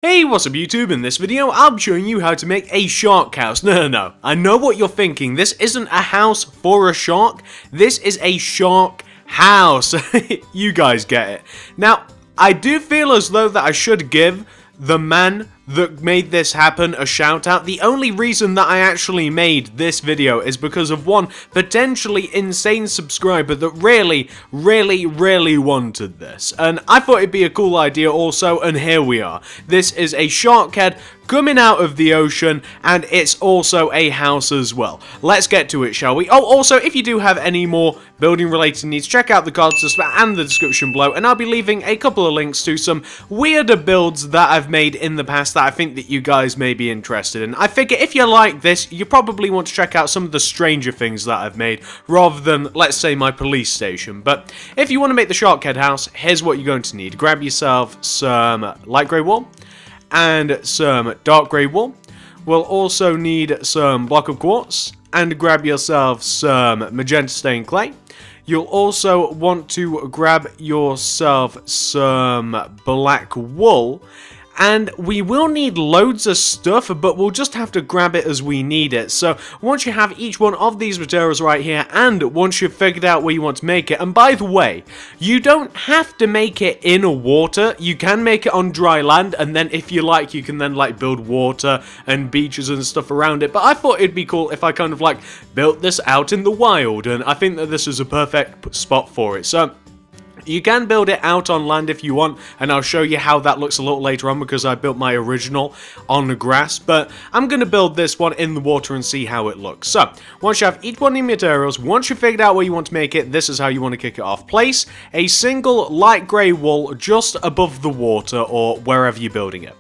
Hey, what's up YouTube? In this video, I'll be showing you how to make a shark house. No. I know what you're thinking. This isn't a house for a shark. This is a shark house. You guys get it. Now, I do feel as though that I should give the man that made this happen a shout out. The only reason that I actually made this video is because of one potentially insane subscriber that really wanted this. And I thought it'd be a cool idea also, and here we are. This is a shark head coming out of the ocean, and it's also a house as well. Let's get to it, shall we? Oh, also, if you do have any more building related needs, check out the cards and the description below, and I'll be leaving a couple of links to some weirder builds that I've made in the past that I think that you guys may be interested in. I figure if you like this, you probably want to check out some of the stranger things that I've made, rather than, let's say, my police station. But if you want to make the shark head house, here's what you're going to need. Grab yourself some light grey wool and some dark grey wool. We'll also need some block of quartz, and grab yourself some magenta stained clay. You'll also want to grab yourself some black wool, and we will need loads of stuff, but we'll just have to grab it as we need it. So once you have each one of these materials right here, and once you've figured out where you want to make it, and by the way, you don't have to make it in water. You can make it on dry land, and then if you like, you can then like build water and beaches and stuff around it. But I thought it'd be cool if I kind of like built this out in the wild, and I think that this is a perfect spot for it. So you can build it out on land if you want, and I'll show you how that looks a little later on because I built my original on the grass, but I'm going to build this one in the water and see how it looks. So, once you have each one of the materials, once you've figured out where you want to make it, this is how you want to kick it off. Place a single light grey wool just above the water or wherever you're building it.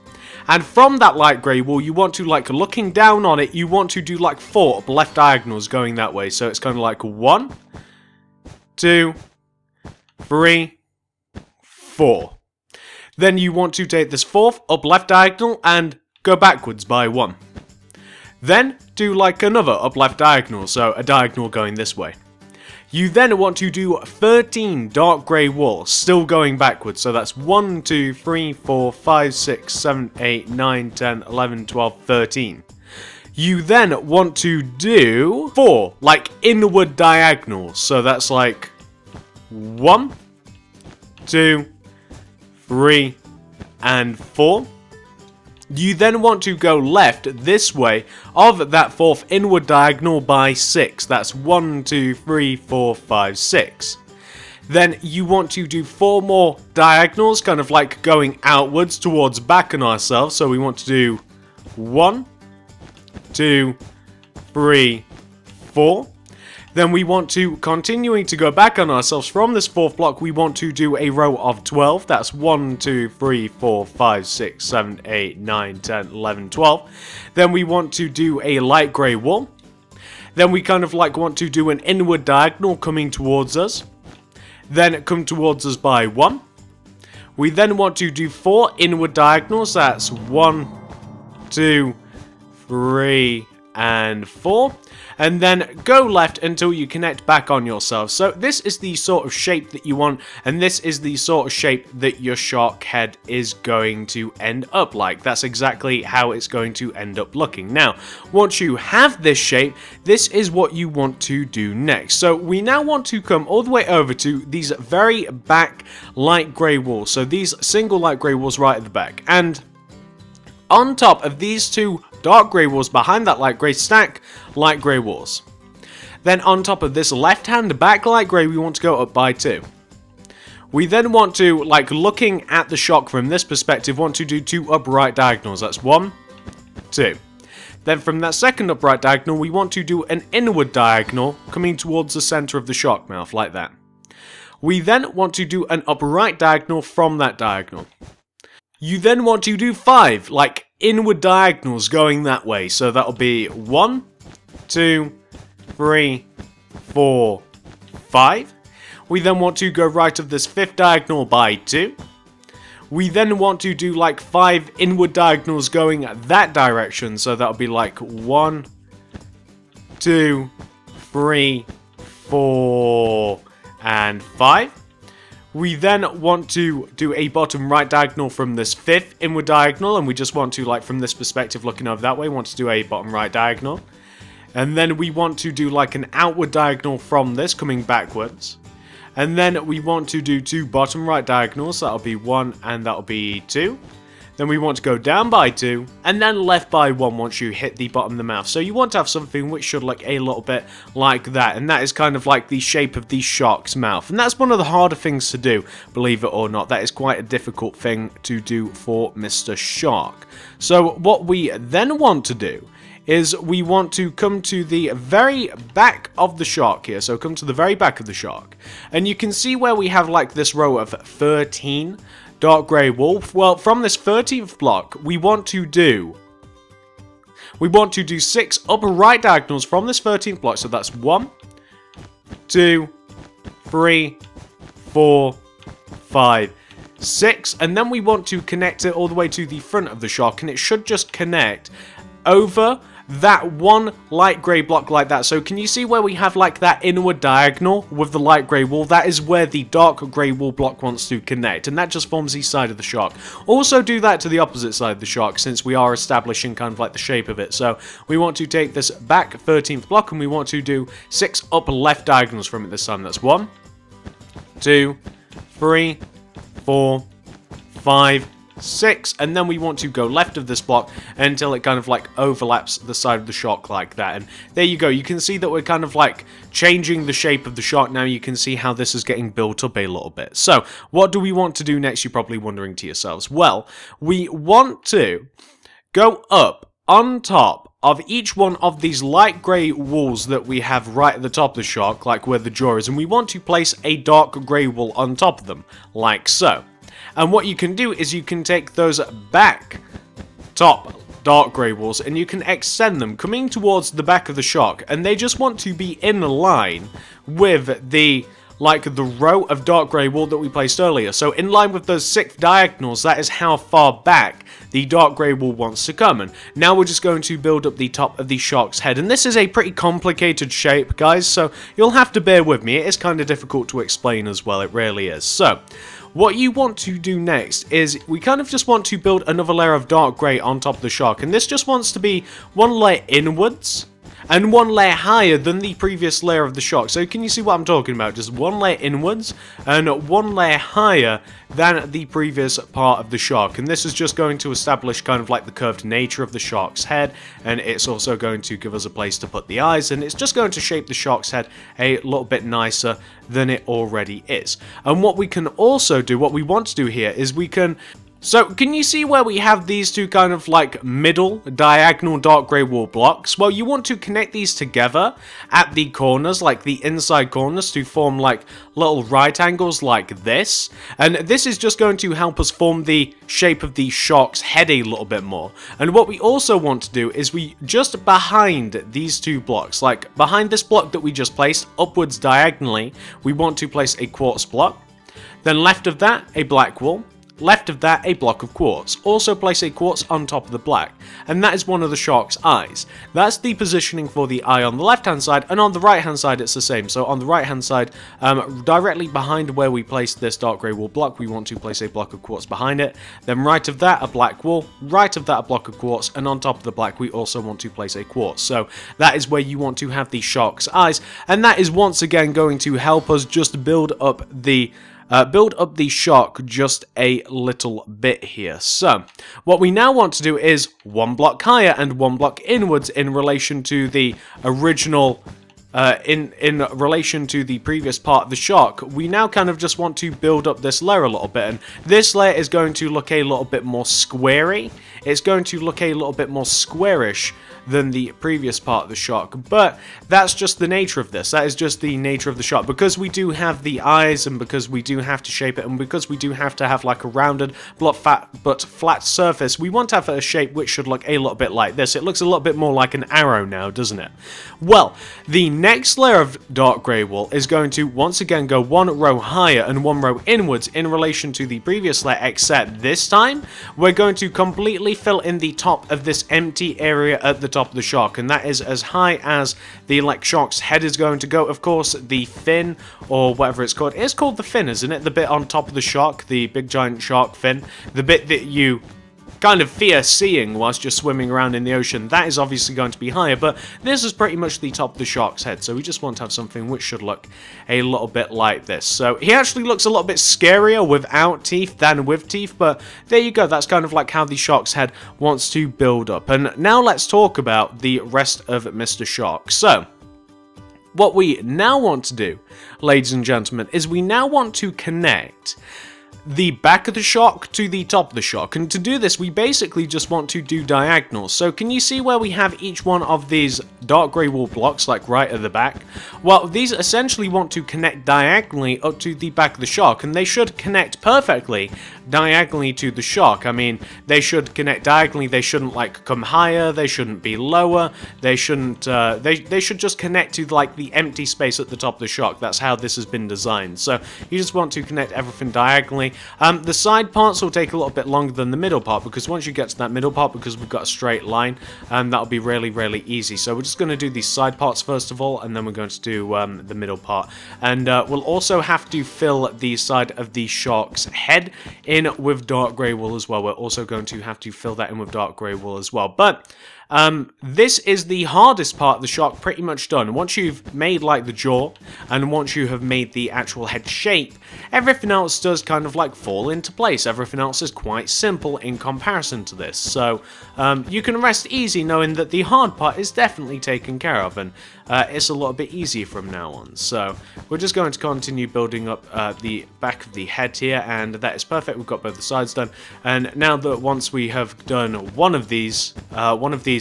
And from that light grey wool, you want to, like, looking down on it, you want to do like 4 left diagonals going that way. So it's kind of like 1, 2, 3, 4. Then you want to take this 4th up left diagonal and go backwards by 1. Then do like another up left diagonal, so a diagonal going this way. You then want to do 13 dark grey wool, still going backwards, so that's 1, 2, 3, 4, 5, 6, 7, 8, 9, 10, 11, 12, 13. You then want to do 4, like inward diagonals, so that's like 1, 2, 3, and 4. You then want to go left this way of that 4th inward diagonal by 6. That's 1, 2, 3, 4, 5, 6. Then you want to do 4 more diagonals, kind of like going outwards towards back on ourselves. So we want to do 1, 2, 3, 4. Then we want to, continuing to go back on ourselves from this 4th block, we want to do a row of 12. That's 1, 2, 3, 4, 5, 6, 7, 8, 9, 10, 11, 12. Then we want to do a light grey wool. Then we kind of like want to do an inward diagonal coming towards us. Then come towards us by 1. We then want to do 4 inward diagonals. That's 1, 2, 3, and 4. And then go left until you connect back on yourself. So this is the sort of shape that you want, and this is the sort of shape that your shark head is going to end up like. That's exactly how it's going to end up looking. Now, once you have this shape, this is what you want to do next. So we now want to come all the way over to these very back light grey walls. So these single light grey walls right at the back. And on top of these 2 dark grey walls behind that light grey stack light grey walls. Then on top of this left hand back light grey, we want to go up by 2. We then want to, like looking at the shark from this perspective, want to do 2 upright diagonals. That's 1, 2. Then from that second upright diagonal, we want to do an inward diagonal coming towards the center of the shark mouth like that. We then want to do an upright diagonal from that diagonal. You then want to do 5, like inward diagonals going that way. So that'll be 1, 2, 3, 4, 5. We then want to go right of this 5th diagonal by 2. We then want to do like 5 inward diagonals going that direction. So that'll be like 1, 2, 3, 4, and 5. we then want to do a bottom right diagonal from this 5th inward diagonal, and we just want to, like, from this perspective looking over that way, want to do a bottom right diagonal. And then we want to do like an outward diagonal from this, coming backwards. And then we want to do 2 bottom right diagonals, that'll be 1 and that'll be 2. Then we want to go down by 2, and then left by 1 once you hit the bottom of the mouth. So you want to have something which should look a little bit like that, and that is kind of like the shape of the shark's mouth. And that's one of the harder things to do, believe it or not. That is quite a difficult thing to do for Mr. Shark. So what we then want to do is we want to come to the very back of the shark here. So come to the very back of the shark. And you can see where we have like this row of 13 dark grey wool. Well, from this 13th block, we want to do 6 upper right diagonals from this 13th block. So that's 1, 2, 3, 4, 5, 6. And then we want to connect it all the way to the front of the shark. And it should just connect over that one light grey block like that. So can you see where we have like that inward diagonal with the light grey wool? That is where the dark grey wool block wants to connect, and that just forms the side of the shark. Also do that to the opposite side of the shark, since we are establishing kind of like the shape of it. So we want to take this back 13th block and we want to do 6 upper left diagonals from it this time. That's 1, 2, 3, 4, 5, 6, and then we want to go left of this block until it kind of like overlaps the side of the shark like that. And there you go, you can see that we're kind of like changing the shape of the shark. Now you can see how this is getting built up a little bit. So what do we want to do next, you're probably wondering to yourselves? Well, we want to go up on top of each one of these light grey wools that we have right at the top of the shark, like where the jaw is, and we want to place a dark grey wool on top of them, like so. And what you can do is you can take those back top dark grey wools and you can extend them coming towards the back of the shark, and they just want to be in line with the row of dark grey wool that we placed earlier. So in line with those 6 diagonals, that is how far back the dark grey wool wants to come. And now we're just going to build up the top of the shark's head. And this is a pretty complicated shape, guys, so you'll have to bear with me. It is kind of difficult to explain as well, it really is. So what you want to do next is we kind of just want to build another layer of dark grey on top of the shark, and this just wants to be 1 layer inwards and 1 layer higher than the previous layer of the shark. So can you see what I'm talking about? Just 1 layer inwards and 1 layer higher than the previous part of the shark. And this is just going to establish kind of like the curved nature of the shark's head, and it's also going to give us a place to put the eyes, and it's just going to shape the shark's head a little bit nicer than it already is. And what we can also do, what we want to do here, is we can... So, can you see where we have these 2 kind of like middle diagonal dark grey wool blocks? Well, you want to connect these together at the corners, like the inside corners, to form like little right angles like this. And this is just going to help us form the shape of the shark's head a little bit more. And what we also want to do is we just behind these 2 blocks, like behind this block that we just placed upwards diagonally, we want to place a quartz block. Then left of that, a black wool. Left of that, a block of quartz. Also place a quartz on top of the black, and that is one of the shark's eyes. That's the positioning for the eye on the left hand side, and on the right hand side it's the same. So on the right hand side, directly behind where we placed this dark grey wool block, we want to place a block of quartz behind it. Then right of that, a black wool. Right of that, a block of quartz, and on top of the black we also want to place a quartz. So that is where you want to have the shark's eyes, and that is once again going to help us just build up the shark just a little bit here. So what we now want to do is 1 block higher and 1 block inwards in relation to the original, in relation to the previous part of the shark. We now kind of just want to build up this layer a little bit, and this layer is going to look a little bit more squarey. It's going to look a little bit more squarish than the previous part of the shark, but that's just the nature of this. That is just the nature of the shark, because we do have the eyes, and because we do have to shape it, and because we do have to have like a rounded but flat surface, we want to have a shape which should look a little bit like this. It looks a little bit more like an arrow now, doesn't it? Well, the next layer of dark grey wool is going to once again go one row higher and one row inwards in relation to the previous layer, except this time we're going to completely fill in the top of this empty area at the top of the shark, and that is as high as the shark's head is going to go. Of course, the fin, or whatever it's called, it's called the fin, isn't it? The bit on top of the shark, the big giant shark fin, the bit that you kind of fear seeing whilst you're swimming around in the ocean, that is obviously going to be higher, but this is pretty much the top of the shark's head, so we just want to have something which should look a little bit like this. So he actually looks a little bit scarier without teeth than with teeth, but there you go, that's kind of like how the shark's head wants to build up. And now let's talk about the rest of Mr. Shark. So what we now want to do, ladies and gentlemen, is we now want to connect the back of the shark to the top of the shark, and to do this we basically just want to do diagonals. So can you see where we have each one of these dark grey wool blocks, like right at the back? Well, these essentially want to connect diagonally up to the back of the shark, and they should connect perfectly diagonally to the shark. I mean, they should connect diagonally, they shouldn't like come higher, they shouldn't be lower, they shouldn't, they should just connect to like the empty space at the top of the shark. That's how this has been designed. So you just want to connect everything diagonally. The side parts will take a little bit longer than the middle part, because once you get to that middle part, because we've got a straight line, that'll be really, really easy. So we're just going to do these side parts first of all, and then we're going to do the middle part. And we'll also have to fill the side of the shark's head in with dark grey wool as well. We're also going to have to fill that in with dark grey wool as well. But this is the hardest part of the shark pretty much done. Once you've made like the jaw, and once you have made the actual head shape, everything else does kind of like fall into place. Everything else is quite simple in comparison to this. So you can rest easy knowing that the hard part is definitely taken care of, and it's a little bit easier from now on. So we're just going to continue building up the back of the head here, and that is perfect. We've got both the sides done, and now that once we have done one of these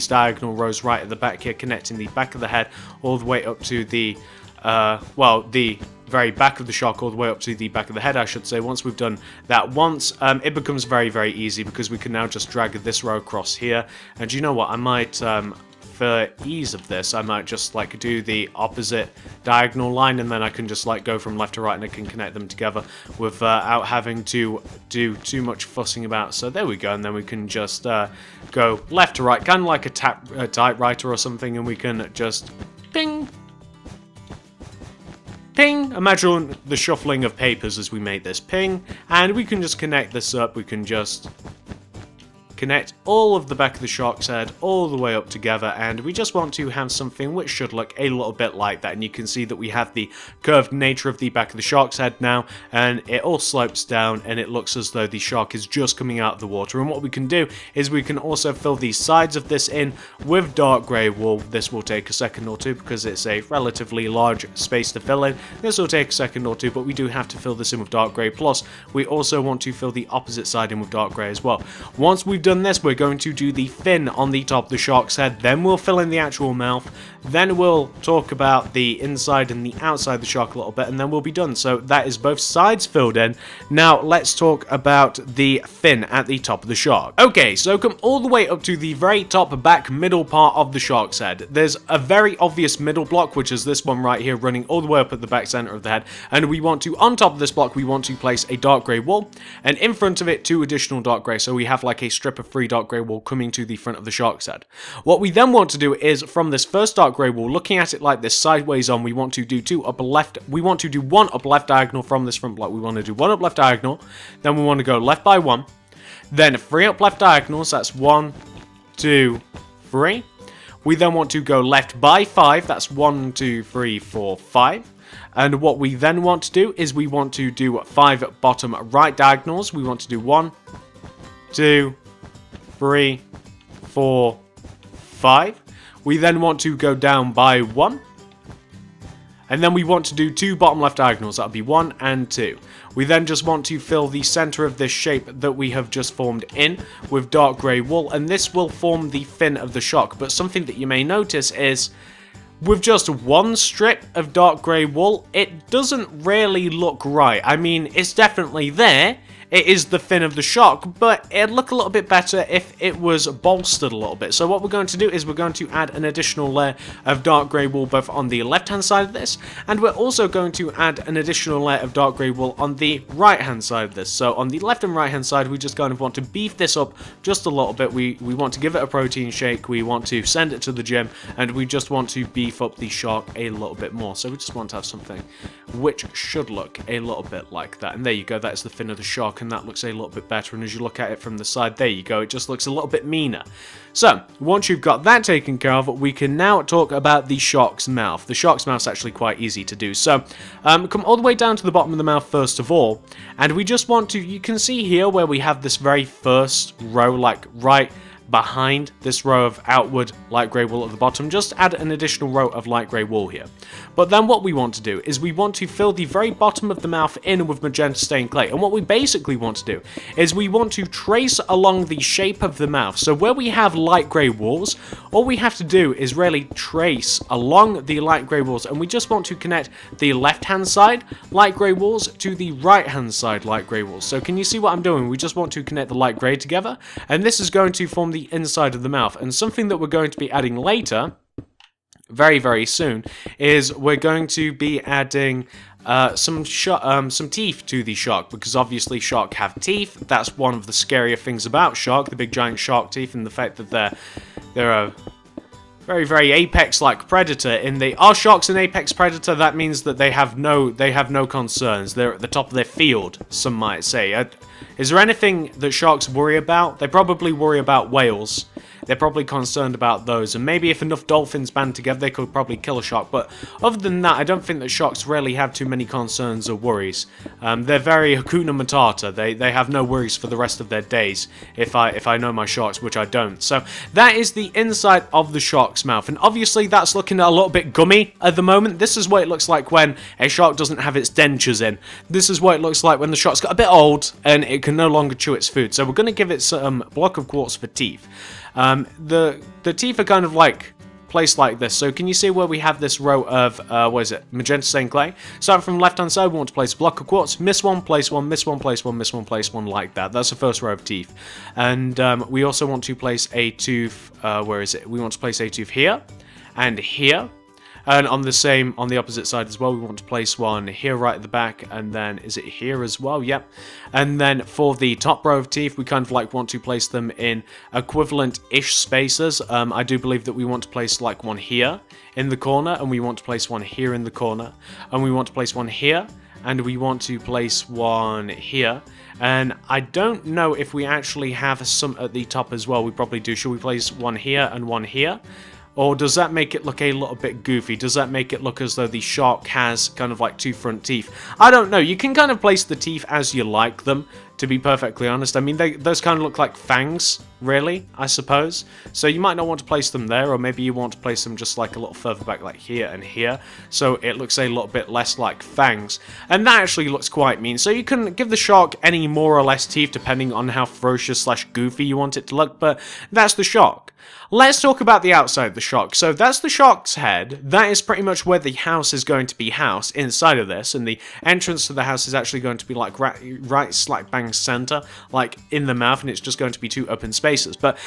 diagonal rows right at the back here, connecting the back of the head all the way up to the the very back of the shark all the way up to the back of the head, I should say. Once we've done that once, it becomes very, very easy, because we can now just drag this row across here. And you know what, I might for ease of this, I might just like do the opposite diagonal line, and then I can just like go from left to right, and I can connect them together without having to do too much fussing about. So there we go, and then we can just go left to right, kind of like a typewriter or something, and we can just ping, ping. Imagine the shuffling of papers as we make this ping, and we can just connect this up. We can just connect all of the back of the shark's head all the way up together, and we just want to have something which should look a little bit like that. And you can see that we have the curved nature of the back of the shark's head now, and it all slopes down, and it looks as though the shark is just coming out of the water. And what we can do is we can also fill the sides of this in with dark grey wool. This will take a second or two, because it's a relatively large space to fill in. This will take a second or two, but we do have to fill this in with dark grey. Plus, we also want to fill the opposite side in with dark grey as well. Once we've done this, we're going to do the fin on the top of the shark's head, then we'll fill in the actual mouth, then we'll talk about the inside and the outside of the shark a little bit, and then we'll be done. So that is both sides filled in. Now let's talk about the fin at the top of the shark. Okay, so come all the way up to the very top back middle part of the shark's head. There's a very obvious middle block, which is this one right here, running all the way up at the back center of the head, and we want to, on top of this block, we want to place a dark grey wool, and in front of it 2 additional dark grey, so we have like a strip of 3 dark grey wool coming to the front of the shark's head. What we then want to do is, from this first dark grey wool, looking at it like this sideways on, we want to do 2 up left, we want to do 1 up left diagonal from this front block. We want to do 1 up left diagonal, then we want to go left by 1, then 3 up left diagonals, that's 1, 2, 3. We then want to go left by 5, that's 1, 2, 3, 4, 5. And what we then want to do is we want to do 5 bottom right diagonals. We want to do 1, 2, 3, 4, 5. We then want to go down by 1. And then we want to do 2 bottom left diagonals. That'll be 1 and 2. We then just want to fill the center of this shape that we have just formed in with dark grey wool, and this will form the fin of the shark. But something that you may notice is, with just 1 strip of dark grey wool, it doesn't really look right. I mean, it's definitely there, it is the fin of the shark, but it'd look a little bit better if it was bolstered a little bit. So what we're going to do is we're going to add an additional layer of dark grey wool both on the left hand side of this, and we're also going to add an additional layer of dark grey wool on the right hand side of this. So on the left and right hand side, we just kind of want to beef this up just a little bit. We want to give it a protein shake, we want to send it to the gym, and we just want to beef up the shark a little bit more. So we just want to have something which should look a little bit like that. And there you go, that's the fin of the shark, and that looks a little bit better. And as you look at it from the side, there you go, it just looks a little bit meaner. So once you've got that taken care of, we can now talk about the shark's mouth. The shark's mouth's actually quite easy to do. So come all the way down to the bottom of the mouth first of all, and we just want to, you can see here where we have this very first row, like right behind this row of outward light grey wool at the bottom, just add an additional row of light grey wool here. But then what we want to do is we want to fill the very bottom of the mouth in with magenta stained clay. And what we basically want to do is we want to trace along the shape of the mouth. So where we have light grey walls, all we have to do is really trace along the light grey walls, and we just want to connect the left hand side light grey walls to the right hand side light grey walls. So can you see what I'm doing? We just want to connect the light grey together, and this is going to form the inside of the mouth. And something that we're going to be adding later, very soon, is we're going to be adding some teeth to the shark, because obviously shark have teeth. That's one of the scarier things about shark, the big giant shark teeth, and the fact that they're a very apex-like predator. Are sharks an apex predator? That means that they have no concerns. They're at the top of their field, some might say. Is there anything that sharks worry about? They probably worry about whales. They're probably concerned about those, and maybe if enough dolphins band together, they could probably kill a shark. But other than that, I don't think that sharks really have too many concerns or worries. They're very Hakuna Matata. They have no worries for the rest of their days, if I know my sharks, which I don't. So that is the inside of the shark's mouth, and obviously that's looking a little bit gummy at the moment. This is what it looks like when a shark doesn't have its dentures in. This is what it looks like when the shark's got a bit old and it can no longer chew its food. So we're going to give it some block of quartz for teeth. The teeth are kind of like placed like this. So can you see where we have this row of, magenta stained clay? Starting from the left hand side, we want to place a block of quartz, miss one, place one, miss one, place one, miss one, place one, like that. That's the first row of teeth. And we also want to place a tooth, we want to place a tooth here, and here. And on the opposite side as well, we want to place one here right at the back, and then is it here as well? Yep. And then for the top row of teeth, we kind of like want to place them in equivalent-ish spaces. I do believe that we want to place like one here in the corner, and we want to place one here in the corner, and we want to place one here, and we want to place one here. And I don't know if we actually have some at the top as well. We probably do. Should we place one here and one here? Or does that make it look a little bit goofy? Does that make it look as though the shark has kind of like two front teeth? I don't know. You can kind of place the teeth as you like them, to be perfectly honest. I mean, those kind of look like fangs, really, I suppose. So you might not want to place them there, or maybe you want to place them just like a little further back, like here and here. So it looks a little bit less like fangs. And that actually looks quite mean. So you can give the shark any more or less teeth, depending on how ferocious/goofy you want it to look, but that's the shark. Let's talk about the outside of the shark. So that's the shark's head. That is pretty much where the house is going to be housed inside of this, and the entrance to the house is actually going to be like right slap bang center, like in the mouth, and it's just going to be two open spaces. But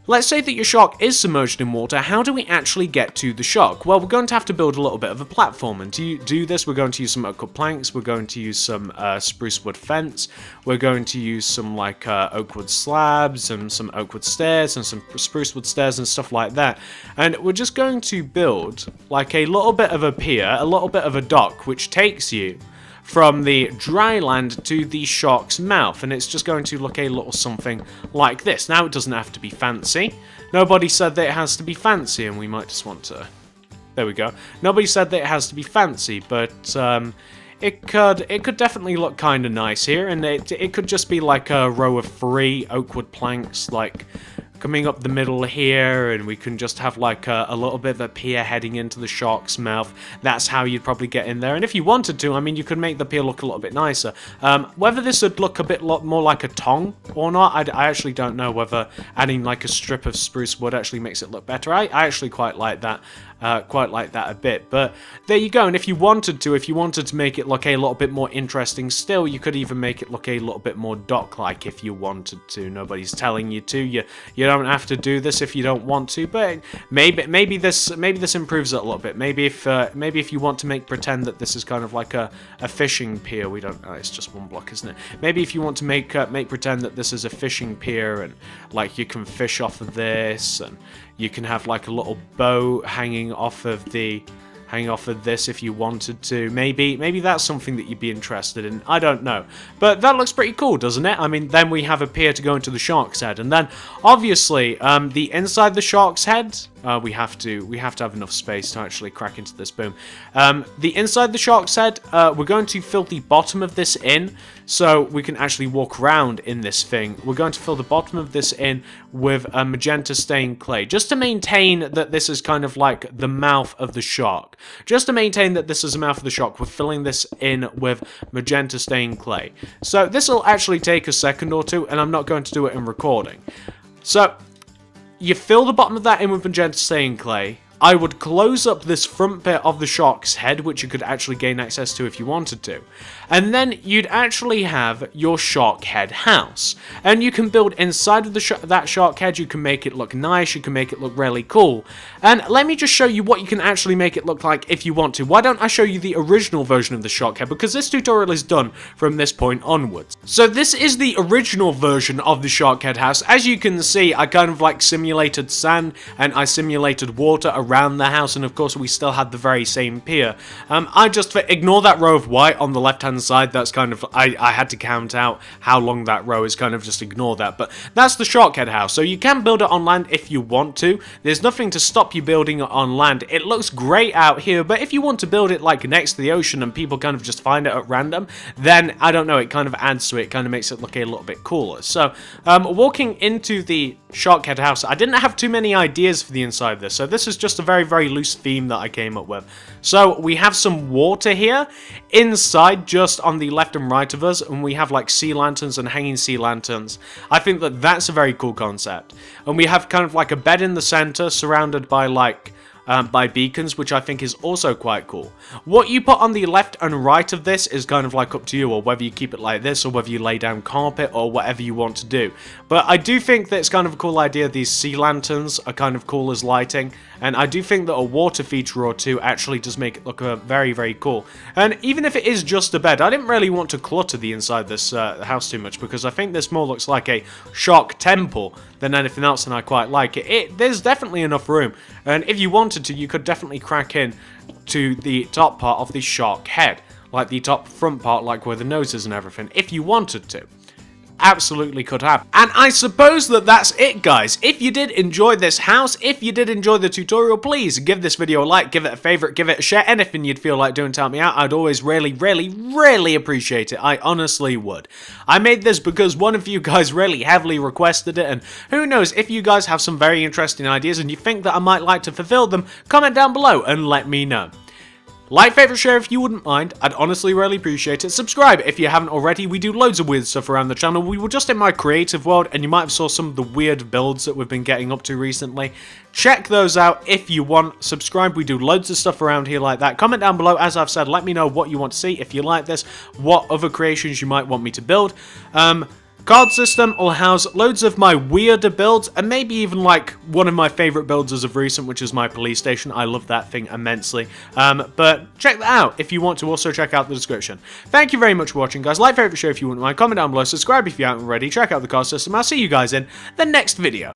let's say that your shark is submerged in water. How do we actually get to the shark? Well, we're going to have to build a little bit of a platform, and to do this, we're going to use some oak wood planks, we're going to use some spruce wood fence, we're going to use some like oak wood slabs, and some oak wood stairs, and some spruce wood stairs, and stuff like that. And we're just going to build like a little bit of a pier, a little bit of a dock, which takes you from the dry land to the shark's mouth, and it's just going to look a little something like this. Now, it doesn't have to be fancy. Nobody said that it has to be fancy, and we might just want to... There we go. Nobody said that it has to be fancy, but it could definitely look kind of nice here, and it could just be like a row of 3 oak wood planks, like coming up the middle here, and we can just have like a little bit of a pier heading into the shark's mouth. That's how you'd probably get in there, and if you wanted to, I mean, you could make the pier look a little bit nicer. Whether this would look a bit more like a tong or not, I actually don't know whether adding like a strip of spruce wood actually makes it look better. I actually quite like that. quite like that a bit. But there you go. And if you wanted to make it look a little bit more interesting still, you could even make it look a little bit more dock-like if you wanted to. Nobody's telling you to. You don't have to do this if you don't want to. But maybe this improves it a little bit. Maybe if you want to pretend that this is kind of like a fishing pier. We don't. It's just one block, isn't it? Maybe if you want to make pretend that this is a fishing pier, and like you can fish off of this, and you can have like a little boat hanging off of this if you wanted to. Maybe that's something that you'd be interested in. I don't know. But that looks pretty cool, doesn't it? I mean, then we have a pier to go into the shark's head. And then, obviously, the inside the shark's head, we have to have enough space to actually crack into this boom. The inside the shark's head, we're going to fill the bottom of this in so we can actually walk around in this thing. We're going to fill the bottom of this in with a magenta stained clay, just to maintain that this is kind of like the mouth of the shark. Just to maintain that this is the mouth of the shark, we're filling this in with magenta stained clay. So this will actually take a second or two, and I'm not going to do it in recording. So you fill the bottom of that in with magenta stained clay. I would close up this front bit of the shark's head, which you could actually gain access to if you wanted to. And then you'd actually have your shark head house. And you can build inside of that shark head, you can make it look nice, you can make it look really cool. And let me just show you what you can actually make it look like if you want to. Why don't I show you the original version of the shark head, because this tutorial is done from this point onwards. So this is the original version of the shark head house. As you can see, I kind of like simulated sand, and I simulated water around the house, and of course we still had the very same pier. I just ignore that row of white on the left hand side. That's kind of, I had to count out how long that row is, kind of just ignore that. But that's the shark head house. So you can build it on land if you want to. There's nothing to stop you building it on land. It looks great out here, but if you want to build it like next to the ocean and people kind of just find it at random, then I don't know, it kind of adds to it, kind of makes it look a little bit cooler. So walking into the shark head house, I didn't have too many ideas for the inside of this, so this is just a very, very loose theme that I came up with. So we have some water here inside, just on the left and right of us, and we have like sea lanterns and hanging sea lanterns. I think that that's a very cool concept. And we have kind of like a bed in the center surrounded by like by beacons, which I think is also quite cool. What you put on the left and right of this is kind of like up to you, or whether you keep it like this, or whether you lay down carpet, or whatever you want to do. But I do think that it's kind of a cool idea. These sea lanterns are kind of cool as lighting, and I do think that a water feature or two actually does make it look very, very cool. And even if it is just a bed, I didn't really want to clutter the inside of this house too much, because I think this more looks like a shark temple than anything else, and I quite like it. There's definitely enough room, and if you wanted to, you could definitely crack in to the top part of the shark head, like the top front part, like where the nose is and everything, if you wanted to. Absolutely could happen. And I suppose that that's it, guys. If you did enjoy this house, if you did enjoy the tutorial, please give this video a like, give it a favorite, give it a share. Anything you'd feel like doing to help me out, I'd always really, really, really appreciate it. I honestly would. I made this because one of you guys really heavily requested it, and who knows, if you guys have some very interesting ideas and you think that I might like to fulfill them, comment down below and let me know. Like, favorite, share if you wouldn't mind. I'd honestly really appreciate it. Subscribe if you haven't already. We do loads of weird stuff around the channel. We were just in my creative world, and you might have saw some of the weird builds that we've been getting up to recently. Check those out if you want. Subscribe. We do loads of stuff around here like that. Comment down below, as I've said. Let me know what you want to see. If you like this, what other creations you might want me to build. Card system will house loads of my weirder builds, and maybe even like one of my favorite builds as of recent, which is my police station. I love that thing immensely. But check that out if you want to. Also check out the description. Thank you very much for watching, guys. Like, favorite, share if you wouldn't mind. Comment down below. Subscribe if you haven't already. Check out the card system. I'll see you guys in the next video.